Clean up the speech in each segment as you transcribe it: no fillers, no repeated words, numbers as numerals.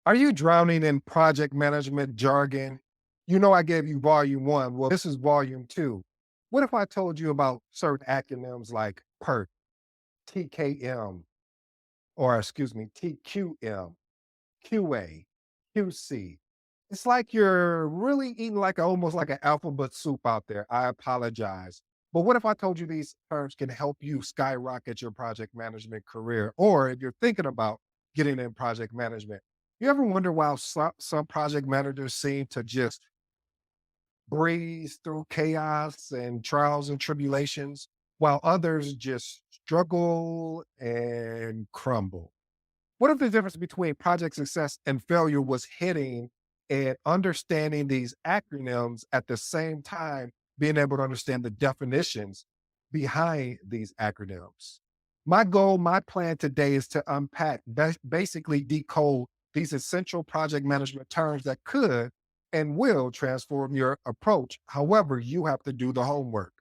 Are you drowning in project management jargon? You know, I gave you volume one. Well, this is volume two. What if I told you about certain acronyms like PERT, TKM, or excuse me, TQM, QA, QC? It's like you're really eating like almost like an alphabet soup out there. I apologize. But what if I told you these terms can help you skyrocket your project management career? Or if you're thinking about getting in project management, you ever wonder why some project managers seem to just breeze through chaos and trials and tribulations while others just struggle and crumble? What if the difference between project success and failure was hitting and understanding these acronyms at the same time, being able to understand the definitions behind these acronyms? My goal, my plan today is to unpack, basically decode these essential project management terms that could and will transform your approach. However, you have to do the homework.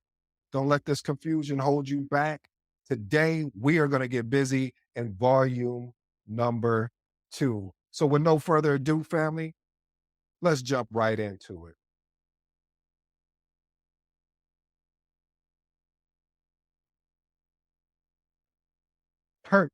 Don't let this confusion hold you back. Today, we are going to get busy in volume number two. So, with no further ado, family, let's jump right into it. PERT,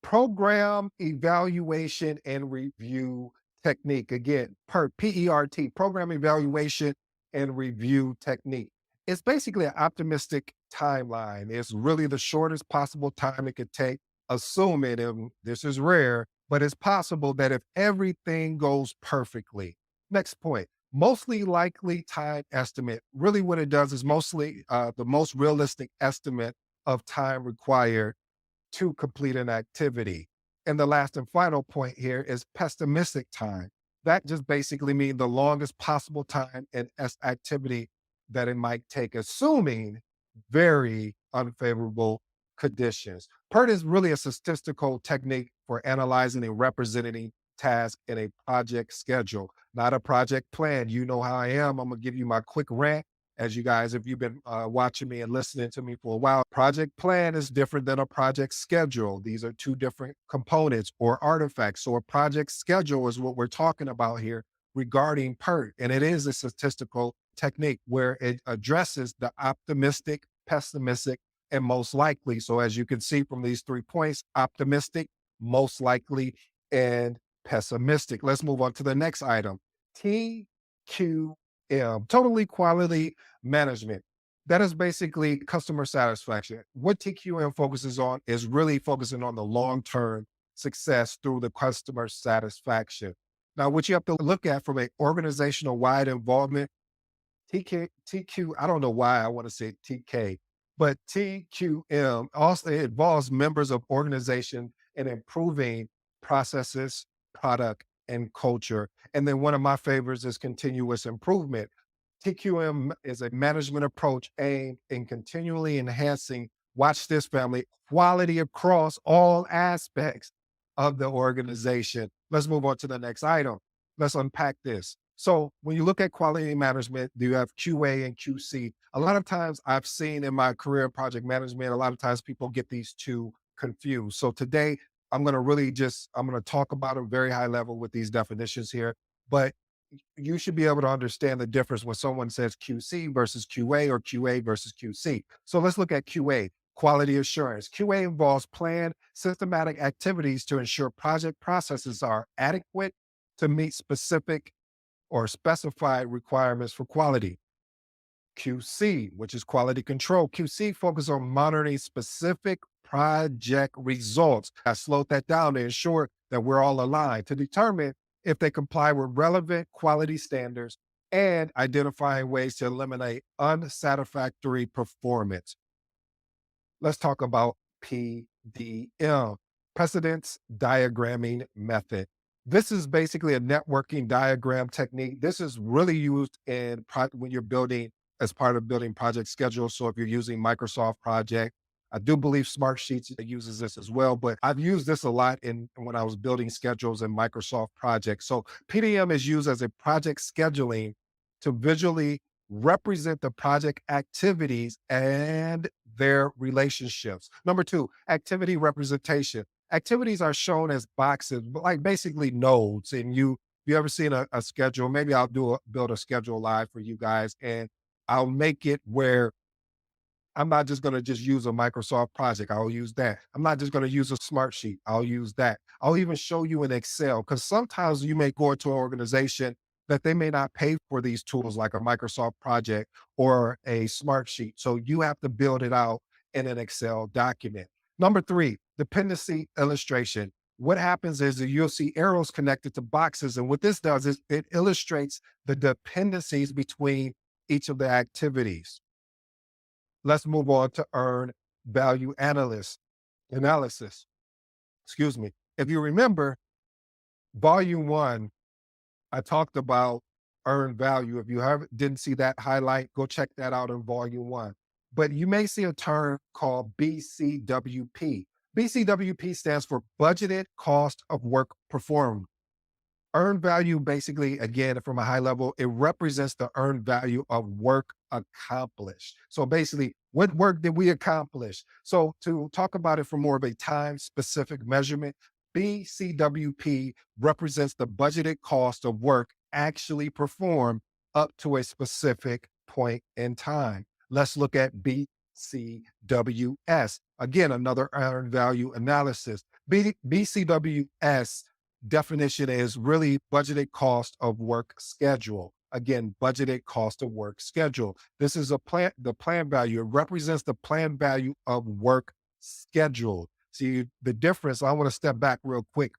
Program Evaluation and Review Technique. Again, PERT, PERT, Program Evaluation and Review Technique. It's basically an optimistic timeline. It's really the shortest possible time it could take, assuming, and this is rare, but it's possible that if everything goes perfectly. Next point, mostly likely time estimate. Really, what it does is mostly the most realistic estimate of time required to complete an activity. And the last and final point here is pessimistic time. That just basically means the longest possible time and activity that it might take, assuming very unfavorable conditions. PERT is really a statistical technique for analyzing and representing tasks in a project schedule, not a project plan. You know how I am. I'm going to give you my quick rant as you guys, if you've been watching me and listening to me for a while. Project plan is different than a project schedule. These are two different components or artifacts. So a project schedule is what we're talking about here regarding PERT. And it is a statistical technique where it addresses the optimistic, pessimistic, and most likely. So as you can see from these 3 points, optimistic, most likely, and pessimistic. Let's move on to the next item. TQM, totally quality management. That is basically customer satisfaction. What TQM focuses on is really focusing on the long term success through the customer satisfaction. Now, what you have to look at from an organizational wide involvement, I don't know why I want to say TK, but TQM also involves members of organization in improving processes, product, and culture. And then one of my favorites is continuous improvement. TQM is a management approach aimed in continually enhancing, watch this family, quality across all aspects of the organization. Let's move on to the next item. Let's unpack this. So when you look at quality management, you have QA and QC. A lot of times I've seen in my career in project management, a lot of times people get these two confused. So today I'm going to I'm going to talk about them very high level with these definitions here, but you should be able to understand the difference when someone says QC versus QA or QA versus QC. So let's look at QA, quality assurance. QA involves planned, systematic activities to ensure project processes are adequate to meet specific or specified requirements for quality. QC, which is quality control. QC focus on monitoring specific project results. I slowed that down to ensure that we're all aligned to determine if they comply with relevant quality standards and identifying ways to eliminate unsatisfactory performance. Let's talk about PDM, Precedence Diagramming Method. This is basically a networking diagram technique. This is really used in when you're building as part of building project schedules. So if you're using Microsoft Project, I do believe Smartsheets uses this as well, but I've used this a lot in when I was building schedules in Microsoft Project. So PDM is used as a project scheduling to visually represent the project activities and their relationships. Number two, activity representation. Activities are shown as boxes, but like basically nodes. And you ever seen a schedule? Maybe I'll build a schedule live for you guys, and I'll make it where I'm not just going to just use a Microsoft project. I'll use that. I'm not just going to use a smart sheet. I'll use that. I'll even show you in Excel, because sometimes you may go into an organization that they may not pay for these tools like a Microsoft project or a smart sheet. So you have to build it out in an Excel document. Number three, dependency illustration. What happens is that you'll see arrows connected to boxes. And what this does is it illustrates the dependencies between each of the activities. Let's move on to earn value analysis. Excuse me. If you remember, volume one, I talked about earned value. If you didn't see that highlight, go check that out in volume one. But you may see a term called BCWP. BCWP stands for budgeted cost of work performed. Earned value, basically, again, from a high level, it represents the earned value of work accomplished. So basically, what work did we accomplish? So to talk about it from more of a time specific measurement, BCWP represents the budgeted cost of work actually performed up to a specific point in time. Let's look at BCWS. Again, another earned value analysis. BCWS definition is really budgeted cost of work schedule. Again, budgeted cost of work schedule. This is the plan value. It represents the plan value of work scheduled. See the difference. I want to step back real quick.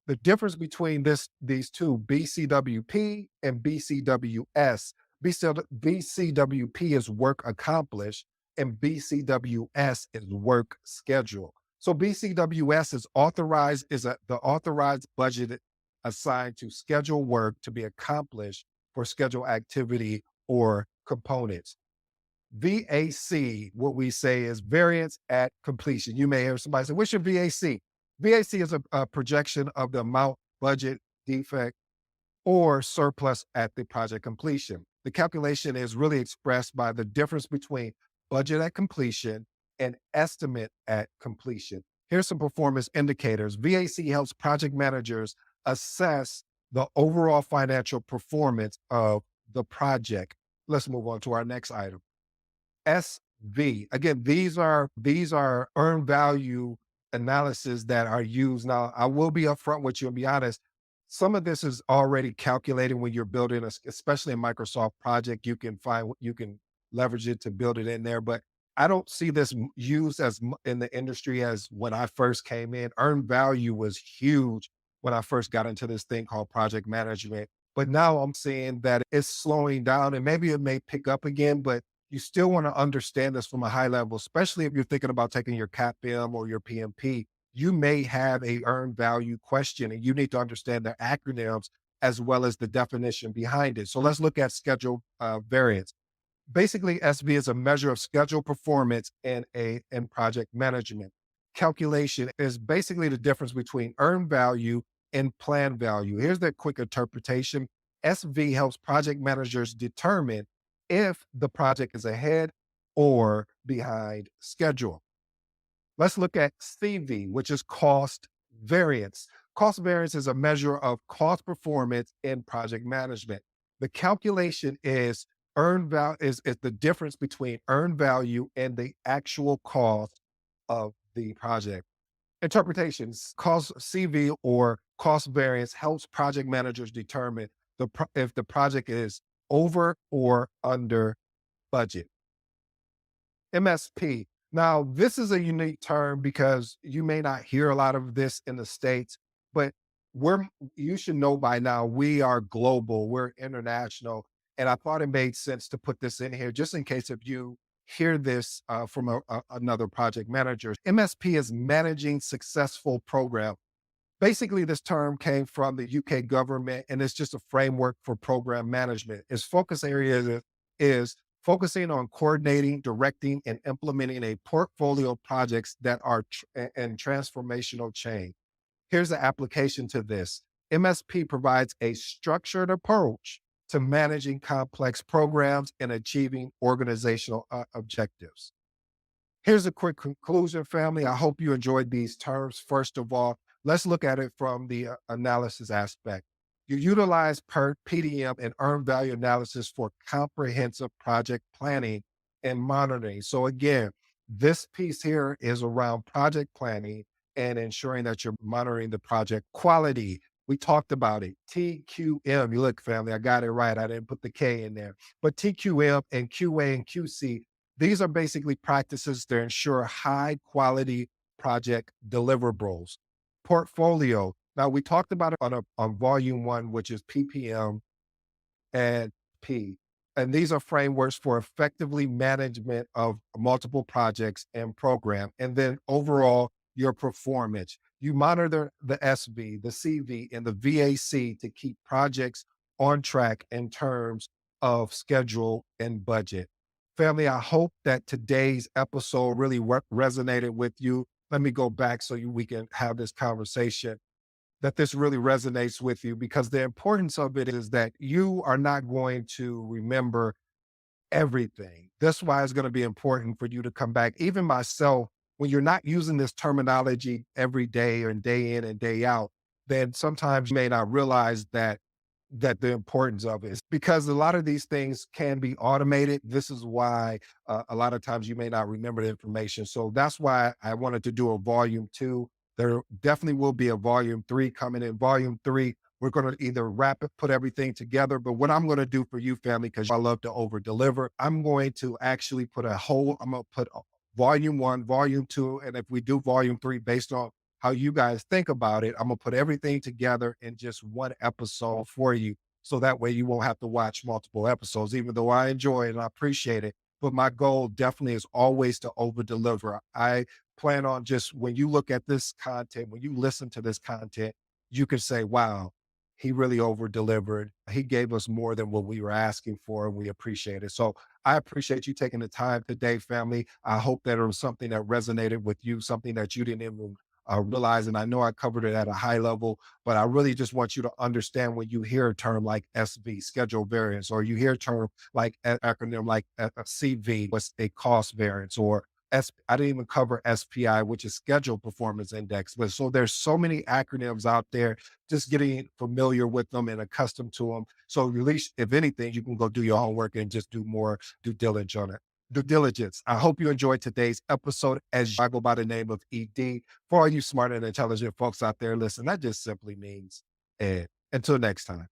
The difference between these two, BCWP and BCWS. BCWP is work accomplished and BCWS is work schedule. So BCWS is the authorized budget assigned to schedule work to be accomplished for schedule activity or components. VAC, what we say is variance at completion. You may hear somebody say, what's your VAC? VAC is a projection of the amount, budget, defect, or surplus at the project completion. The calculation is really expressed by the difference between budget at completion and estimate at completion. Here's some performance indicators. VAC helps project managers assess the overall financial performance of the project. Let's move on to our next item. SV. Again, these are earned value analysis that are used. Now, I will be upfront with you and be honest. Some of this is already calculated when you're building, especially a Microsoft project. You can leverage it to build it in there. But I don't see this used as in the industry as when I first came in. Earned value was huge when I first got into this thing called project management. But now I'm seeing that it's slowing down, and maybe it may pick up again, but you still want to understand this from a high level, especially if you're thinking about taking your CAPM or your PMP. You may have a earned value question and you need to understand the acronyms as well as the definition behind it. So let's look at schedule variance. Basically, SV is a measure of schedule performance in project management. Calculation is basically the difference between earned value and plan value. Here's the quick interpretation. SV helps project managers determine if the project is ahead or behind schedule. Let's look at CV, which is cost variance. Cost variance is a measure of cost performance in project management. The calculation is earned value is the difference between earned value and the actual cost of the project. Interpretations, cost CV or cost variance helps project managers determine if the project is over or under budget. MSP. Now, this is a unique term because you may not hear a lot of this in the States, but you should know by now, we are global, we're international. And I thought it made sense to put this in here just in case if you hear this from another project manager. MSP is managing successful program. Basically, this term came from the UK government, and it's just a framework for program management. Its focus area is focusing on coordinating, directing, and implementing a portfolio of projects that are in transformational change. Here's the application to this. MSP provides a structured approach to managing complex programs and achieving organizational objectives. Here's a quick conclusion, family. I hope you enjoyed these terms. First of all, let's look at it from the analysis aspect. You utilize PERT, PDM, and earned value analysis for comprehensive project planning and monitoring. So, again, this piece here is around project planning and ensuring that you're monitoring the project quality. We talked about it. TQM, you look, family, I got it right. I didn't put the K in there. But TQM and QA and QC, these are basically practices to ensure high quality project deliverables. Portfolio. Now, we talked about it on volume one, which is PPM and P. And these are frameworks for effectively management of multiple projects and program. And then overall, your performance. You monitor the SV, the CV, and the VAC to keep projects on track in terms of schedule and budget. Family, I hope that today's episode really resonated with you. Let me go back so we can have this conversation, that this really resonates with you, because the importance of it is that you are not going to remember everything. That's why it's going to be important for you to come back. Even myself, when you're not using this terminology every day and day in and day out, then sometimes you may not realize that the importance of it is, because a lot of these things can be automated. This is why a lot of times you may not remember the information. So that's why I wanted to do a volume two. There definitely will be a volume three coming in. Volume three, we're going to either wrap it, put everything together. But what I'm going to do for you, family, because I love to over deliver, I'm going to actually I'm going to put volume one, volume two. And if we do volume three based on how you guys think about it, I'm going to put everything together in just one episode for you. So that way you won't have to watch multiple episodes, even though I enjoy it and I appreciate it. But my goal definitely is always to over deliver. I plan on, just when you look at this content, when you listen to this content, you can say, wow, he really over delivered. He gave us more than what we were asking for, and we appreciate it. So I appreciate you taking the time today, family. I hope that it was something that resonated with you, something that you didn't even realize. And I know I covered it at a high level, but I really just want you to understand, when you hear a term like SV, schedule variance, or you hear a term like acronym like CV, what's a cost variance, or I didn't even cover SPI, which is schedule performance index. But so there's so many acronyms out there, just getting familiar with them and accustomed to them. So at least, if anything, you can go do your homework and just do more due diligence on it. Due diligence. I hope you enjoyed today's episode, as I go by the name of ED. For all you smart and intelligent folks out there, listen, that just simply means Ed. Until next time.